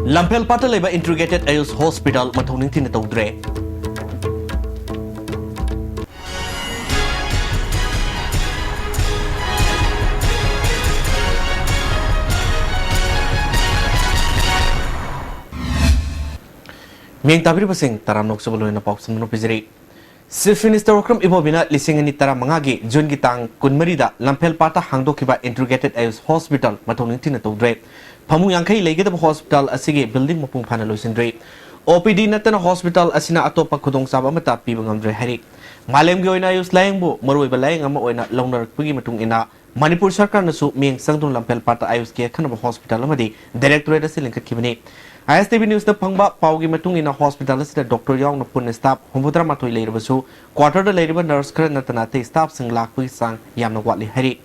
Lampel Pata Leba Integrated Ayus Hospital Matoning Tinatodre. Ming Tabri Basing, Taranok Sabalo in a Pops and Nopizeri. Chief Minister Okram Ibobina, listening in Taramangagi, Jun Gitang, Kunmarida, Lampel Pata Hangdokiba Integrated Ayus Hospital, Matoning Tinatodre. Pamuyankai Legate Hospital, Asigi, building Mapung Panalos in Dre. OPD Natana Hospital, Asina Atopa Kudong Sabamata, Pibangam Dre Harry. Malem Goina use Langbo, Moro Balang, Amoina, Loner, Pugimatung ina, Manipur Sarkar Nasu, Ming Sangdun Lampel Pata Ayus Kia Kanaba Hospital Amadi, Directorate Silinka Kibini. ISTV News the Pangba, Paugi Matung in a hospital, Dr. Young Pun staff, Humudra Matoi Labosu, quarter the labor nurse Kanatanate staffs and Lakui Sang, Yamna Watli Harry.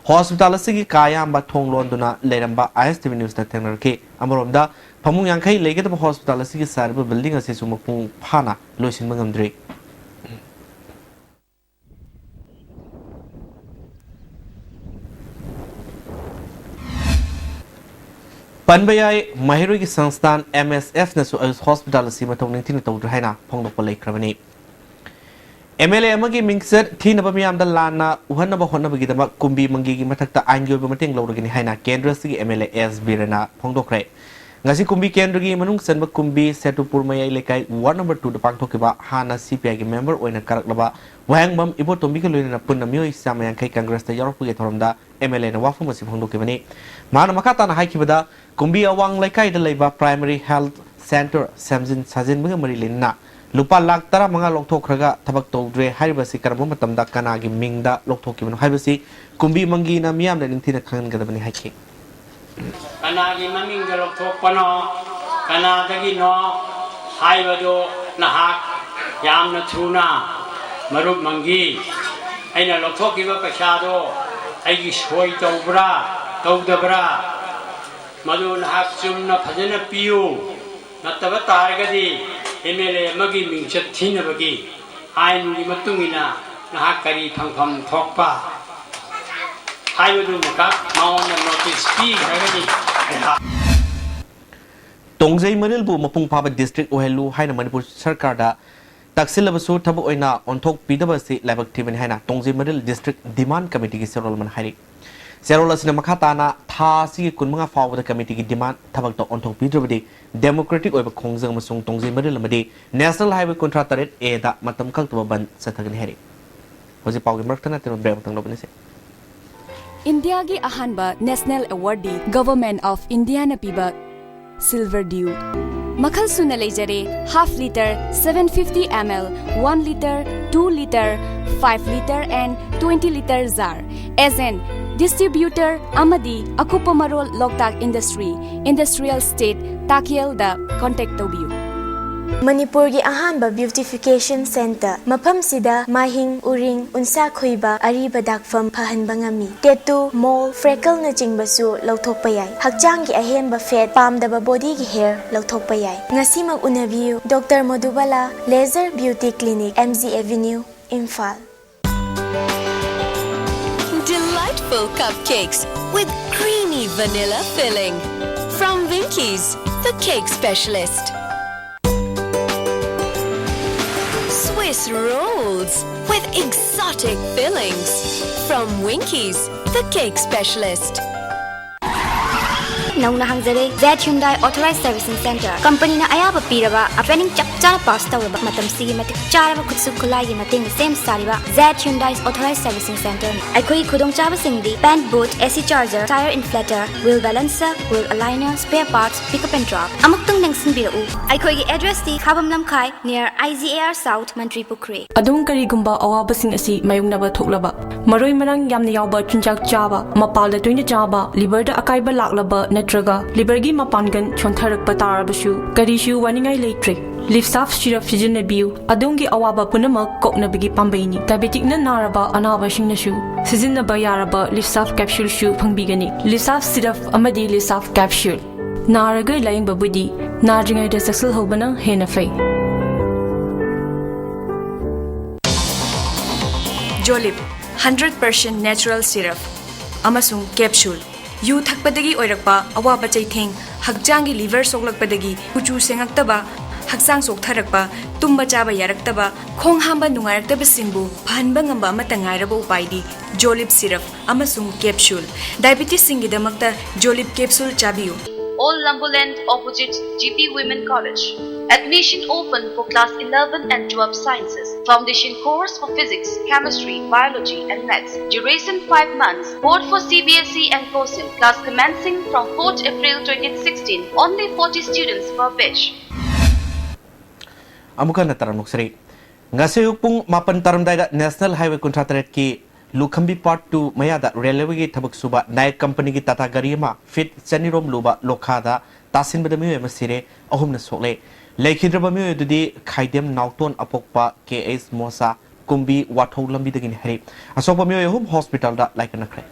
Hospital Sigi Kaya, Batong Londona, Ledamba, ISTV News the Tenarke, Amoromda, Pamuyankai, Legate Hospital Sigi Sarba building a Sisumapung Pana, Lucian Mangamdre. Panbayay Mahirui Sangstan MSF Nasu Hospital Simatong Tinatodrena, Pongopole Kravani. MLA Magi Mingset, Tinabamiam the Lana, Uhanaba Honabagidama, Kumbi Mangi Matata, Angel Mating Lorgan Hina, Kendra MLA S. Birana, Pongokre. Nasi Kumbi Kendri Manung Senba Kumbi, Setu Purmaya Lekai, 1 number 2 the Pangtokiba, Hana CPI member, or in a Karaklaba, Wangbam, Ibotomiko in a Punamio, Samayankai Congress, the Europe Romda, MLA and Wafumasi Pongokivani. Manamakata na Haikibada, Kumbi Awang Lekai the Labor Primary Health Center, Samson Sazin Marilina. Lupa Laktara Manga Loktokraga, Tabak Dre, Haribasi Karamumatam da Kanagi Mingda, Loktokim Hibasi, Kumbi Mangina Miam and Tina Kangadabani Haki. Kanagi Maminga Loktopano, Kanadagi no, Haibado, Nahak, Yamna Tuna, Maruk Mangi, Aina Loktokiva Pashado, Aigish Hoi Dobra, Togdabra, Madun Haksumna Pazana Piu, Natabatargadi. MLA Magi Mingchat Tinabagi, I'm Matungina, Nahakari Pangpam Tokpa. I will do Makak, Mount and Notice P. Tongzai Manilbu Mapung Papa District Ohelu, Haina Manipur Sarkada, Taxilabasu Tabuoina, on Tok Pidabasi, Labactive and Hana, Tongzai Manil District Demand Committee Serolman Hari. Serolas in Makatana, Tasi Kunmanga forward the committee demand Tabak on Tok Pidabadi. Democratic over Kongzang Masung Tongzi Marilamadi, National Highway Contractor Eda Matam Kaltuban Satagan Heri. Was it Pau Merton at the Breton Lobanese? India Gi Ahanba National Awardee Government of Indiana Piba Silver Dew. Makal Suna Lejare, half liter, 750 ml, 1 liter, 2 liter, 5 liter, and 20 liter jar. As an distributor Amadi Akupamarol Loktak Industry, Industrial State, Takiel da contact Tobiu. Manipuri Ahanba Beautification Center, Mapam Sida, Mahing, Uring, Unsa Kuiba, Ariba Dakfam, Pahan Bangami, Tattoo, Mole, Freckle Najing Basu, Lautokpayay, Hakjangi Ahemba Fed, Palm Daba Body Hair, Lautokpayay. Ngasimag Unaviu, Dr. Modubala, Laser Beauty Clinic, MZ Avenue, Imphal. Delightful cupcakes with creamy vanilla filling from Winkies, the cake specialist. Swiss rolls with exotic fillings from Winkies, the cake specialist. Nauna hangzare Z Hyundai Authorized Servicing Center. Company na ayaba piraba training chapcha pass tawraba matam sigi matik charaba khutsu khulai gi mating same sariba Z Hyundai's Authorized Servicing Center. Aikoi khudong chaba singdi pan boot, AC charger, tire inflator, wheel balancer, wheel aligner, spare parts, pickup and drop. Amaktong nangsin birau. Aikoi gi address ti Khabam Lamkhai near IZAR South Mantri Pukre. Adung karigumba awabasing asi mayungnaba thoklaba. Maroi marang yamna yawba chunjak chaba, mapalda toina chaba, liver da akaiba laklaba Natraga, Libergi Mapangan, Chontarak Patarabashu, Karishu, Waningai Latre, Lifsaf Shiraf Sijinabu, Adungi Awaba Punama, Koknabigi Pambani, Diabetic Naraba, Anaba Shinashu, Sizina Bayaraba, Lifsaf Capsule Shoe, Pangbigani, Lifsaf Siraf Amadi Lifsaf Capsule. Naraga lying Babudi, Narjinga de Saxel Hobana, Henafay. Jolib, 100% natural syrup, Amasung capsule. Yu thakpadagi oirakpa awaba chaitheng हक्चांगी liver सोक्लकपदगी कुचू सेंगक्तबा हक्चांग सोक्थरकपा तुम्बा चाबा यारक्तबा खोंग हांबा नुंगारक्तबसिंगबु फहनबा ngamba amata ngairaba upaidi jolip syrup amasung capsule diabetes singidamakta jolip capsule chabiyu All Lambuland opposite GP Women College. Admission open for class 11 and 12 sciences. Foundation course for physics, chemistry, biology and maths. Duration 5 months. Board for CBSE and COSIN. Class commencing from 4th April 2016. Only 40 students per batch. Amuka na taram nuksari. Ngasi pung mapan taram daida National Highway Contractorate ki Lukhambi Part 2 mayada railway gi thabak suba naik company gi tata gari ma fit chanirom luba lokhada tasin badami masire ahum na sokle leikhidra bami dudi khaidem nauton apokpa KS Mosa kumbi wathau lambi dagin hari asok bami hum hospital da like na kre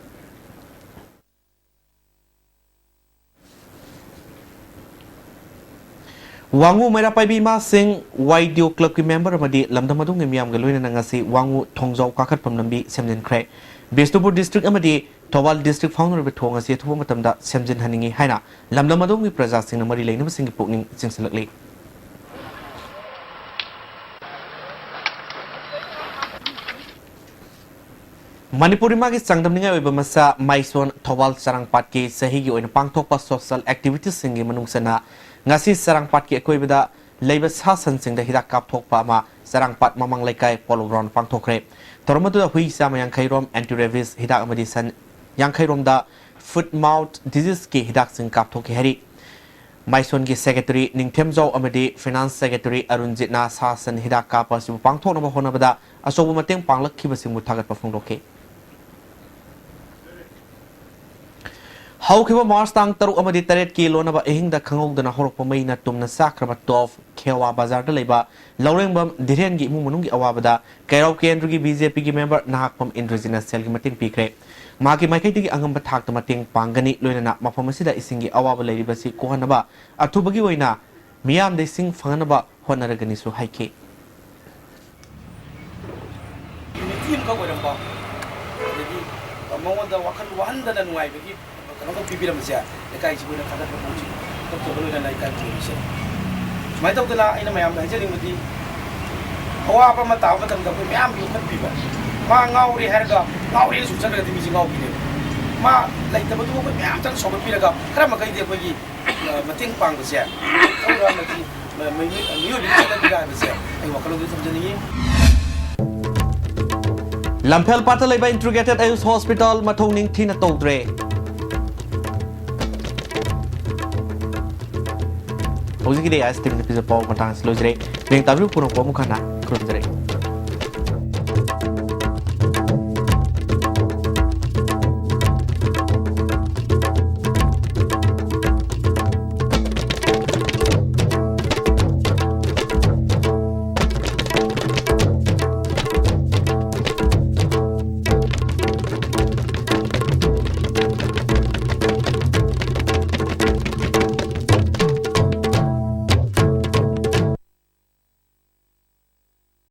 Wangu mera pai bi ma sing YDO club ki member amadi lamdamadung ngemyam galoina nangasi wangu thongjau kakat pamnambi semjen kre Bestopur district amadi Towal district founder be thong asi thuba matamda semjen haningi haina lamdamadung mi praja sing namari leina singi pokning singsalakli Manipuri magi sangdamninga oiba masa Maison Towal Sarangpat ki sahigi oina pangthokpa social activities singi manungsana ngasi Sarangpat ki ekoibada leiba sa sansingda hidak kapthokpa ma Sarangpat mamang laikai pologron pangthokre tormatu da hui sa mayang khairom anti rabies hidak amadi san yang khairom da foot mouth disease ki hidak sing kapthoki hari Maison ki secretary Ningthemjau amadi finance secretary Arunjit na sa san hidak kapa sibu pangthokna ba honabada asobu mateng panglakhi basing muthagat pafungloke Haukiba Mars tang taru amadi taret ki lonaba ehingda khangogdana horokpa maina tumna sakraba tof khewa bazar da leiba laurengbam dhiren gi imung manung gi awabada kairau kendru gi BJP gi member nahakpam Indrojina sel gi mating pikre magi maikai gi angamba thak ta mating pangani loinana mafam asida isingi awaba leiribasi kohanaba athubagi oina miyam de sing fanganaba honaragani su haike team ka goiramba dedi mawanda wakan wanda na nuai bagi kanong pipiram siya lekai sibu na kada promoji to to na lekai promoji mai tau tala ina mayam na jering mudi awa pa mataw matam da mayam yu khat piba ma ngauri herga ngauri su chang ga ti mi ngau bi ma lai ta bu ko mayam chang so bi ga kra ma kai de ko gi mating pang ba siya to ra ma ti mai ni yu bi ta ga ba siya ai wa kalong sam jani Lamphel Pata Leba Integrated Ayus Hospital Matongning Tina Togdre How's it ISTV episode Paul Matang Slojre Being Tabu Purong Pomukana Krumjare